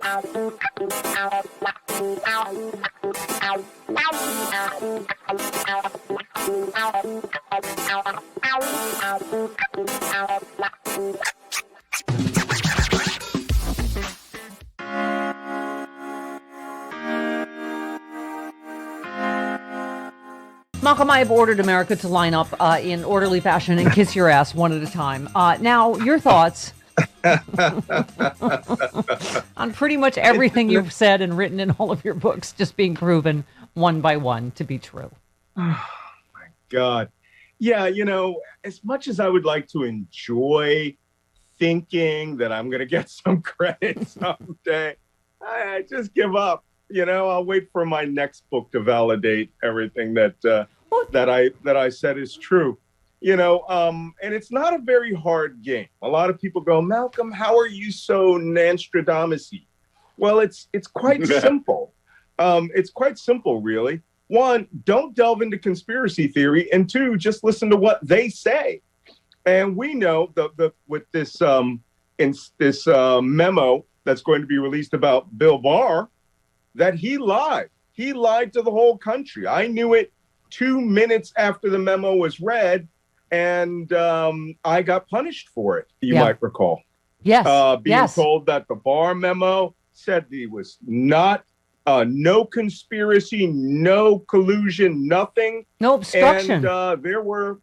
Malcolm, I have ordered America to line up in orderly fashion and kiss your ass one at a time. Now, your thoughts on pretty much everything you've said and written in all of your books just being proven one by one to be true. Oh, my God. Yeah, as much as I would like to enjoy thinking that I'm going to get some credit someday, I just give up. I'll wait for my next book to validate everything that I said is true. And it's not a very hard game. A lot of people go, Malcolm, how are you so Nostradamus-y? Well, it's quite simple. It's quite simple, really. One, don't delve into conspiracy theory, and two, just listen to what they say. And we know with this memo that's going to be released about Bill Barr, that he lied. He lied to the whole country. I knew it 2 minutes after the memo was read, and I got punished for it, you might recall. Yes. Being told that the Barr memo said that he was not, no conspiracy, no collusion, nothing. No obstruction. And there were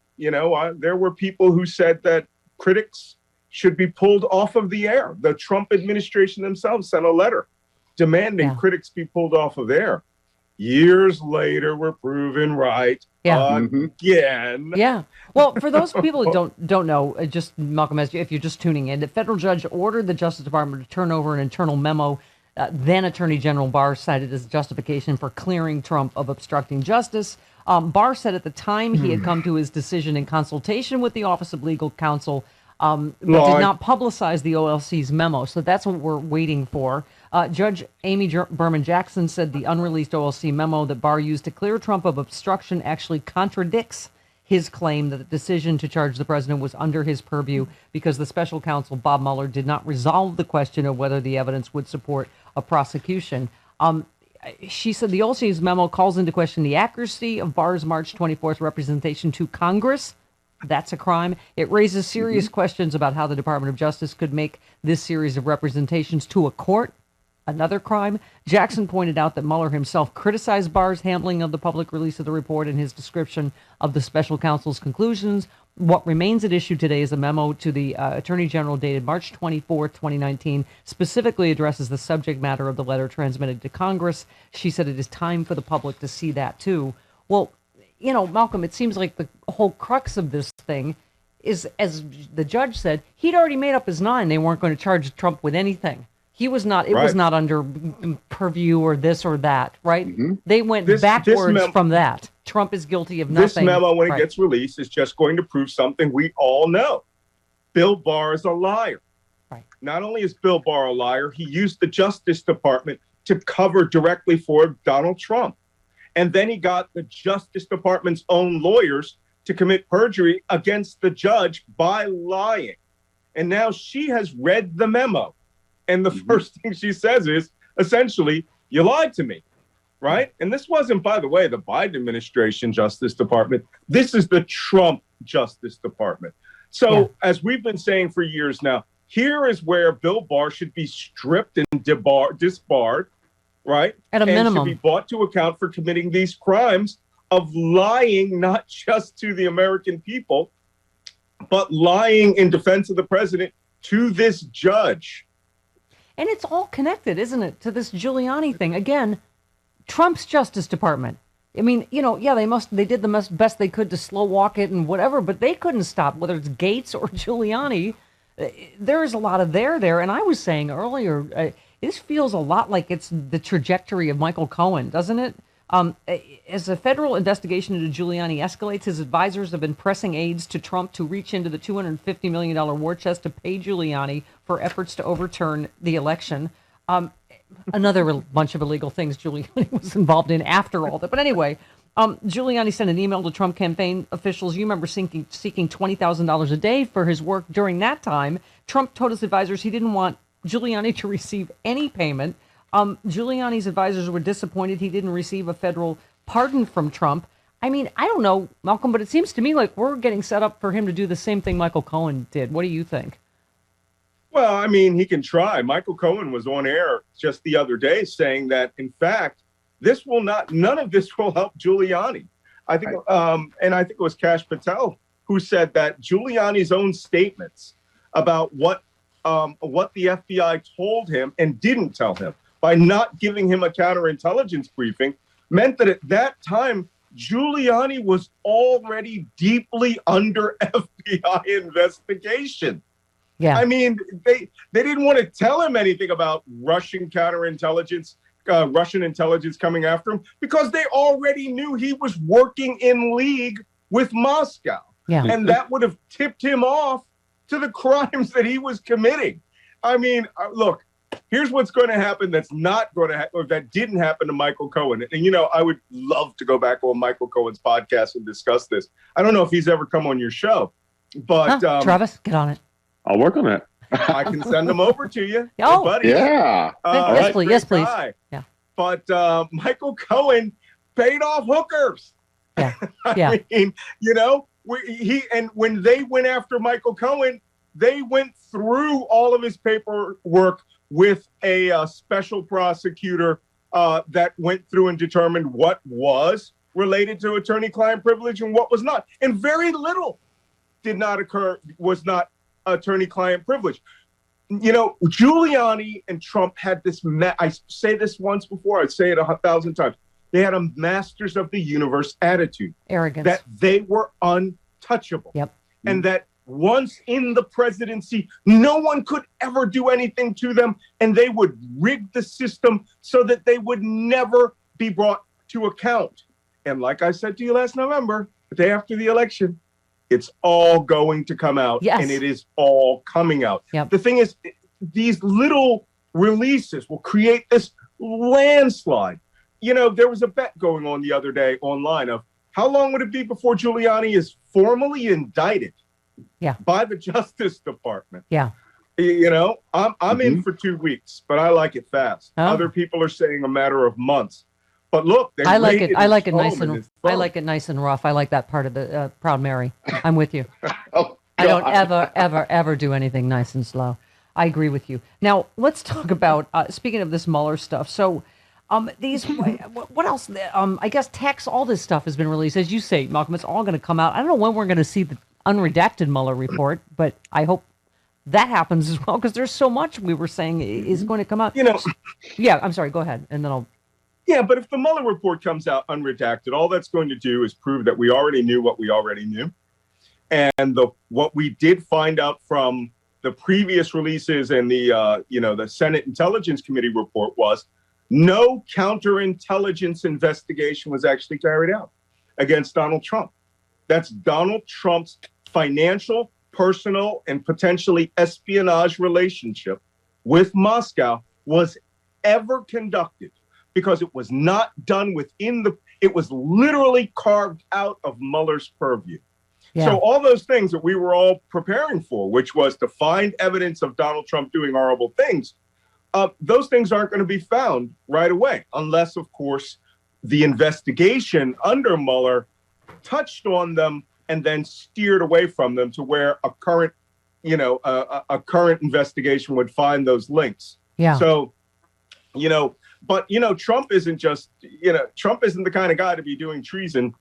people who said that critics should be pulled off of the air. The Trump administration themselves sent a letter demanding critics be pulled off of air. Years later, we're proven right again. Yeah. Well, for those people who don't know, just Malcolm, if you're just tuning in, the federal judge ordered the Justice Department to turn over an internal memo. Then Attorney General Barr cited as justification for clearing Trump of obstructing justice. Barr said at the time he had come to his decision in consultation with the Office of Legal Counsel, but did not publicize the OLC's memo. So that's what we're waiting for. Judge Amy Berman Jackson said the unreleased OLC memo that Barr used to clear Trump of obstruction actually contradicts his claim that the decision to charge the president was under his purview because the special counsel, Bob Mueller, did not resolve the question of whether the evidence would support a prosecution. She said the OLC's memo calls into question the accuracy of Barr's March 24th representation to Congress. That's a crime. It raises serious questions about how the Department of Justice could make this series of representations to a court. Another crime. Jackson pointed out that Mueller himself criticized Barr's handling of the public release of the report in his description of the special counsel's conclusions. What remains at issue today is a memo to the Attorney General dated March 24, 2019, specifically addresses the subject matter of the letter transmitted to Congress. She said it is time for the public to see that too. Well, Malcolm, it seems like the whole crux of this thing is, as the judge said, he'd already made up his mind. They weren't going to charge Trump with anything. He was not, it was not under purview or this or that, right? They went backwards from that. Trump is guilty of nothing. This memo, when it gets released, is just going to prove something we all know. Bill Barr is a liar. Right. Not only is Bill Barr a liar, he used the Justice Department to cover directly for Donald Trump. And then he got the Justice Department's own lawyers to commit perjury against the judge by lying. And now she has read the memo. And the first thing she says is, essentially, you lied to me, right? And this wasn't, by the way, the Biden administration Justice Department. This is the Trump Justice Department. So, as we've been saying for years now, here is where Bill Barr should be stripped and disbarred, right? At a minimum. And should be brought to account for committing these crimes of lying, not just to the American people, but lying in defense of the president to this judge. And it's all connected, isn't it, to this Giuliani thing? Again, Trump's Justice Department. I mean, they did the best they could to slow walk it and whatever, but they couldn't stop, whether it's Gates or Giuliani. There's a lot of there. And I was saying earlier, this feels a lot like it's the trajectory of Michael Cohen, doesn't it? As a federal investigation into Giuliani escalates, his advisors have been pressing aides to Trump to reach into the $250 million war chest to pay Giuliani for efforts to overturn the election. Another bunch of illegal things Giuliani was involved in after all that. But anyway, Giuliani sent an email to Trump campaign officials. You remember seeking $20,000 a day for his work during that time. Trump told his advisors he didn't want Giuliani to receive any payment. Giuliani's advisors were disappointed he didn't receive a federal pardon from Trump. I mean, I don't know, Malcolm, but it seems to me like we're getting set up for him to do the same thing Michael Cohen did. What do you think? Well, I mean, he can try. Michael Cohen was on air just the other day saying that, in fact, none of this will help Giuliani. I think, and I think it was Kash Patel who said that Giuliani's own statements about what the FBI told him and didn't tell him by not giving him a counterintelligence briefing meant that at that time, Giuliani was already deeply under FBI investigation. Yeah. I mean, they didn't want to tell him anything about Russian counterintelligence, Russian intelligence coming after him because they already knew he was working in league with Moscow. Yeah. And that would have tipped him off to the crimes that he was committing. I mean, look, here's what's going to happen that's not going to happen, or that didn't happen to Michael Cohen. And, you know, I would love to go back on Michael Cohen's podcast and discuss this. I don't know if he's ever come on your show, but Travis, get on it. I'll work on that. I can send them over to you. Oh, buddy. Yeah. Yes, please. Yes, please. Yeah. But Michael Cohen paid off hookers. Yeah. Yeah. I mean, you know, when they went after Michael Cohen, they went through all of his paperwork with a special prosecutor that went through and determined what was related to attorney-client privilege and what was not. And very little was not attorney-client privilege. You know, Giuliani and Trump had this, I say this once before, I'd say it 1,000 times. They had a masters of the universe attitude. Arrogance. That they were untouchable. Yep. And that once in the presidency, no one could ever do anything to them, and they would rig the system so that they would never be brought to account. And like I said to you last November, the day after the election, it's all going to come out, yes. And it is all coming out. Yep. The thing is, these little releases will create this landslide. You know, there was a bet going on the other day online of how long would it be before Giuliani is formally indicted by the Justice Department? Yeah. You know, I'm in for 2 weeks, but I like it fast. Oh. Other people are saying a matter of months. But look, I like it nice and rough. I like that part of the Proud Mary. I'm with you. I don't ever do anything nice and slow. I agree with you. Now let's talk about speaking of this Mueller stuff. So, what else? I guess text, all this stuff has been released, as you say, Malcolm. It's all going to come out. I don't know when we're going to see the unredacted Mueller report, but I hope that happens as well because there's so much we were saying is going to come out. You know, yeah. I'm sorry. Go ahead, and then I'll. Yeah, but if the Mueller report comes out unredacted, all that's going to do is prove that we already knew what we already knew. And what we did find out from the previous releases and the Senate Intelligence Committee report was no counterintelligence investigation was actually carried out against Donald Trump. That's Donald Trump's financial, personal, and potentially espionage relationship with Moscow was ever conducted. Because it was not done it was literally carved out of Mueller's purview. Yeah. So all those things that we were all preparing for, which was to find evidence of Donald Trump doing horrible things, those things aren't going to be found right away, unless, of course, the investigation under Mueller touched on them and then steered away from them to where a current investigation would find those links. Yeah. So, but, Trump isn't the kind of guy to be doing treason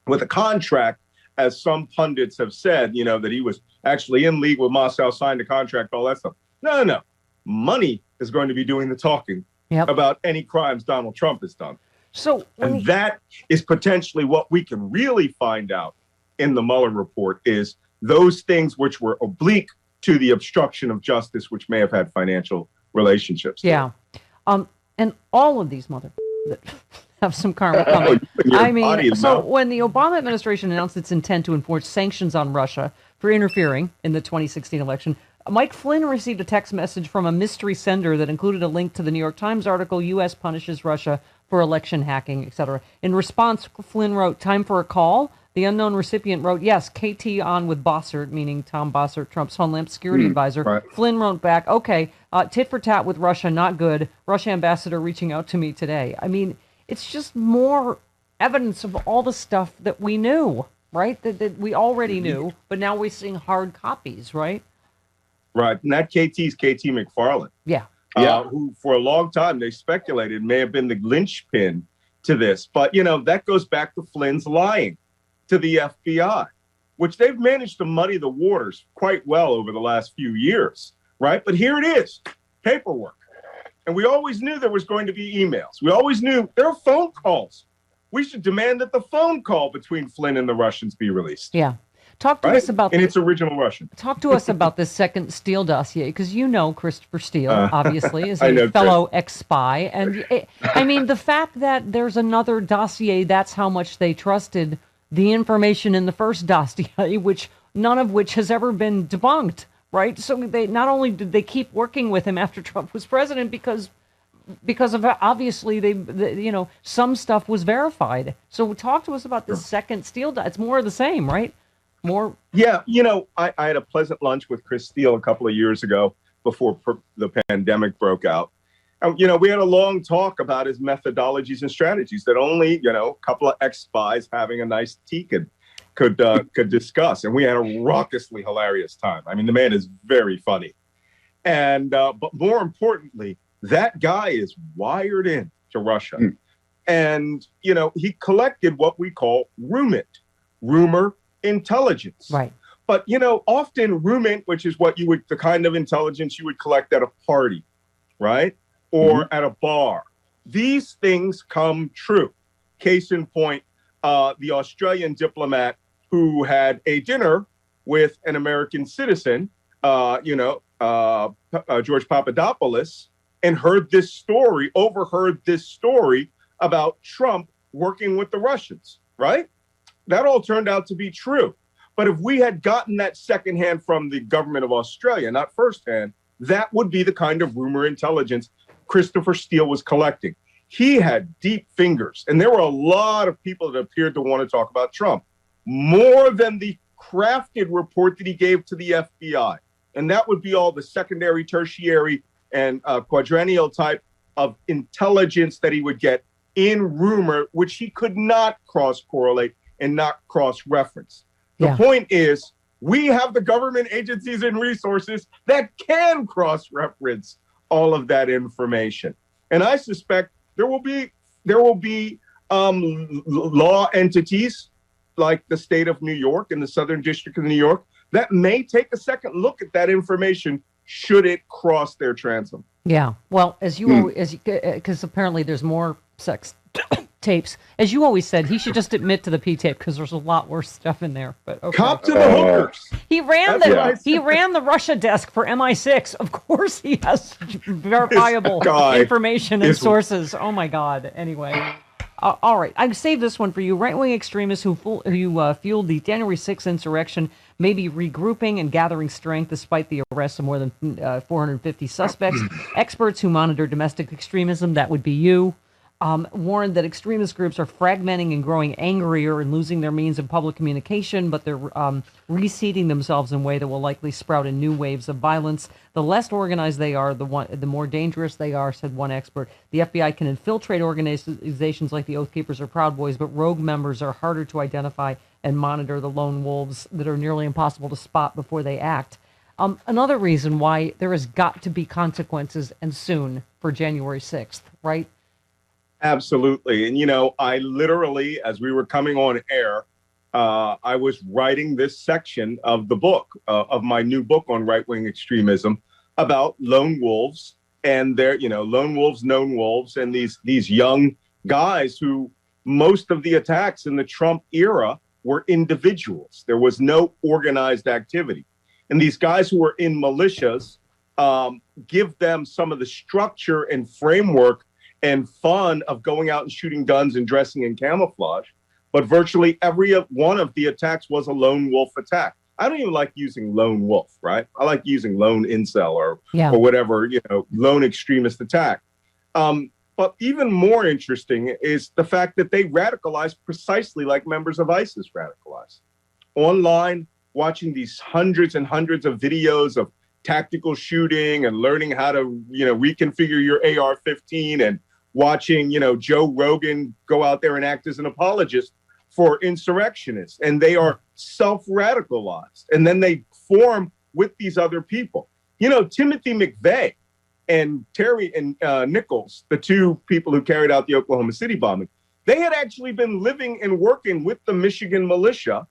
with a contract, as some pundits have said, that he was actually in league with Moscow, signed a contract, all that stuff. No. Money is going to be doing the talking about any crimes Donald Trump has done. So, that is potentially what we can really find out in the Mueller report is those things which were oblique to the obstruction of justice, which may have had financial relationships. Yeah. And all of these have some karma coming. I mean, so when the Obama administration announced its intent to enforce sanctions on Russia for interfering in the 2016 election, Mike Flynn received a text message from a mystery sender that included a link to the New York Times article, U.S. punishes Russia for election hacking, etc. In response, Flynn wrote, "Time for a call. The unknown recipient wrote, yes, KT on with Bossert, meaning Tom Bossert, Trump's Homeland Security advisor. Right. Flynn wrote back, okay, tit for tat with Russia, not good. Russia ambassador reaching out to me today. I mean, it's just more evidence of all the stuff that we knew, right? That we already knew, but now we're seeing hard copies, right? Right. And that KT's KT McFarland. Yeah. Who for a long time they speculated may have been the linchpin to this. But, that goes back to Flynn's lying to the FBI, which they've managed to muddy the waters quite well over the last few years, right? But here it is, paperwork. And we always knew there was going to be emails. We always knew there are phone calls. We should demand that the phone call between Flynn and the Russians be released. Yeah. Talk to us about in its original Russian. Talk to us about this second Steele dossier, because Christopher Steele, obviously, is a fellow ex-spy. And I mean, the fact that there's another dossier, that's how much they trusted the information in the first dossier, which none of which has ever been debunked, right? So they not only did they keep working with him after Trump was president because of obviously they some stuff was verified. So talk to us about this second Steele. It's more of the same, right? More. Yeah, I had a pleasant lunch with Chris Steele a couple of years ago before the pandemic broke out. And, we had a long talk about his methodologies and strategies that only, a couple of ex-spies having a nice tea could discuss. And we had a raucously hilarious time. I mean, the man is very funny. And but more importantly, that guy is wired in to Russia. And, he collected what we call rumor intelligence. Right. But, often rumor, which is the kind of intelligence you would collect at a party, right? Or at a bar. These things come true. Case in point, the Australian diplomat who had a dinner with an American citizen, George Papadopoulos, and overheard this story about Trump working with the Russians, right? That all turned out to be true. But if we had gotten that secondhand from the government of Australia, not firsthand, that would be the kind of rumor intelligence Christopher Steele was collecting. He had deep fingers, and there were a lot of people that appeared to want to talk about Trump, more than the crafted report that he gave to the FBI. And that would be all the secondary, tertiary, and quadrennial type of intelligence that he would get in rumor, which he could not cross-correlate and not cross-reference. The point is, we have the government agencies and resources that can cross-reference all of that information. And I suspect there will be law entities like the state of New York and the Southern District of New York that may take a second look at that information should it cross their transom. Yeah. Well, because apparently there's more sex tapes. As you always said, he should just admit to the P tape because there's a lot worse stuff in there. But okay. Cop to the hookers. He ran the Russia desk for MI6. Of course, he has verifiable information and sources. Oh my God. Anyway. All right, I saved this one for you. Right-wing extremists who fueled the January 6th insurrection may be regrouping and gathering strength despite the arrest of more than 450 suspects. Experts who monitor domestic extremism, that would be you, warned that extremist groups are fragmenting and growing angrier and losing their means of public communication, but they're reseeding themselves in a way that will likely sprout in new waves of violence. The less organized they are, the more dangerous they are, said one expert. The FBI can infiltrate organizations like the Oath Keepers or Proud Boys, but rogue members are harder to identify and monitor, the lone wolves that are nearly impossible to spot before they act. Another reason why there has got to be consequences, and soon, for January 6th, right? Absolutely. And, I literally, as we were coming on air, I was writing this section of the book, of my new book on right-wing extremism, about lone wolves and their, lone wolves, known wolves, and these young guys who most of the attacks in the Trump era were individuals. There was no organized activity. And these guys who were in militias give them some of the structure and framework and fun of going out and shooting guns and dressing in camouflage. But virtually every one of the attacks was a lone wolf attack. I don't even like using lone wolf, right? I like using lone incel or whatever, lone extremist attack. But even more interesting is the fact that they radicalize precisely like members of ISIS radicalize. Online, watching these hundreds and hundreds of videos of tactical shooting and learning how to, reconfigure your AR-15 and watching, Joe Rogan go out there and act as an apologist for insurrectionists. And they are self-radicalized. And then they form with these other people. Timothy McVeigh and Terry and Nichols, the two people who carried out the Oklahoma City bombing, they had actually been living and working with the Michigan militia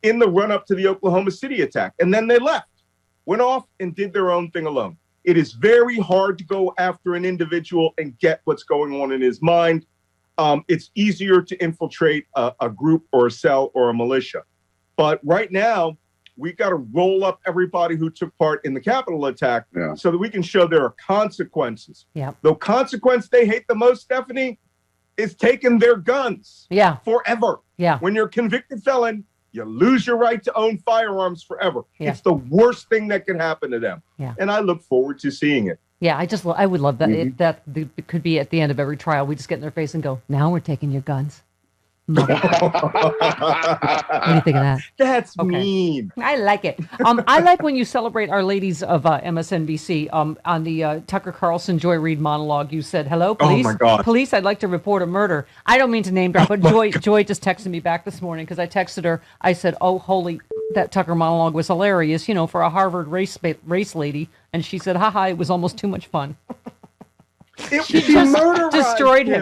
in the run-up to the Oklahoma City attack. And then they left, went off and did their own thing alone. It is very hard to go after an individual and get what's going on in his mind. It's easier to infiltrate a group or a cell or a militia. But right now, we've got to roll up everybody who took part in the Capitol attack so that we can show there are consequences. Yeah. The consequence they hate the most, Stephanie, is taking their guns forever. Yeah. When you're a convicted felon, you lose your right to own firearms forever. Yeah. It's the worst thing that can happen to them. Yeah. And I look forward to seeing it. Yeah, I would love that. Mm-hmm. It could be at the end of every trial. We just get in their face and go, now we're taking your guns. What do you think of that? That's mean. I like it. I like when you celebrate Our Ladies of MSNBC. On the Tucker Carlson Joy Reid monologue, you said, "Hello, police. Oh my God. Police, I'd like to report a murder." I don't mean to name drop, but Joy just texted me back this morning because I texted her. I said, "Oh, holy, that Tucker monologue was hilarious, for a Harvard race lady." And she said, "Haha, it was almost too much fun." She just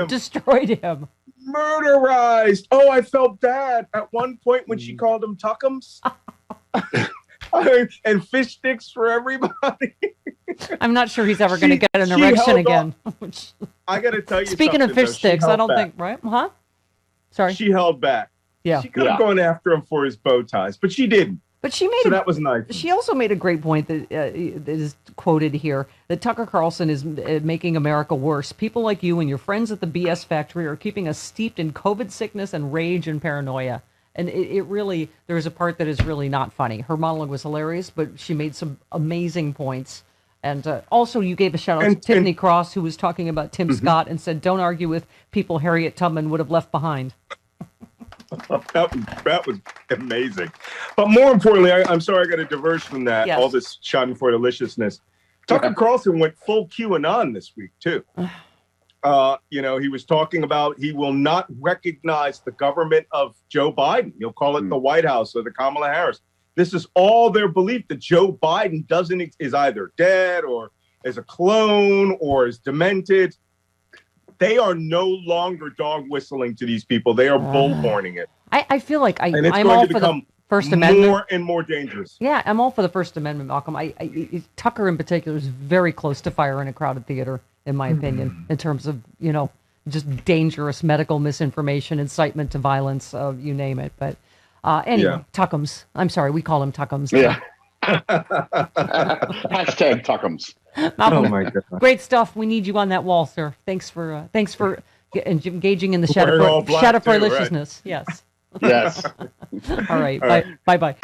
destroyed him. Murderized. Oh, I felt bad at one point when she called them tuckums. And fish sticks for everybody. I'm not sure he's ever going to get an erection again. I got to tell you Speaking of fish sticks, I don't think, right? Huh? Sorry. She held back. Yeah. She could have gone after him for his bow ties, but she didn't. But she made that was nice. She also made a great point that is quoted here, that Tucker Carlson is making America worse. People like you and your friends at the BS factory are keeping us steeped in COVID sickness and rage and paranoia. And it really, there's a part that is really not funny. Her monologue was hilarious, but she made some amazing points. And also you gave a shout out to Tiffany Cross, who was talking about Tim Scott and said, don't argue with people Harriet Tubman would have left behind. That was amazing. But more importantly, I'm sorry I got to diverge from that, all this Schadenfreude deliciousness. Tucker Carlson went full QAnon this week, too. He was talking about he will not recognize the government of Joe Biden. He'll call it the White House or the Kamala Harris. This is all their belief that Joe Biden is either dead or is a clone or is demented. They are no longer dog whistling to these people. They are bullhorning it. I feel like and it's I'm going all to for become the First Amendment. More and more dangerous. Yeah, I'm all for the First Amendment, Malcolm. Tucker in particular is very close to fire in a crowded theater, in my opinion, in terms of, just dangerous medical misinformation, incitement to violence, you name it. But anyway, Tuckums. I'm sorry, we call him Tuckums. Yeah. Hashtag Tuckums. Malcolm, oh my God. Great stuff. We need you on that wall, sir. Thanks for engaging in the Schadenfreude deliciousness. Right? Yes. Yes. All right. Bye bye.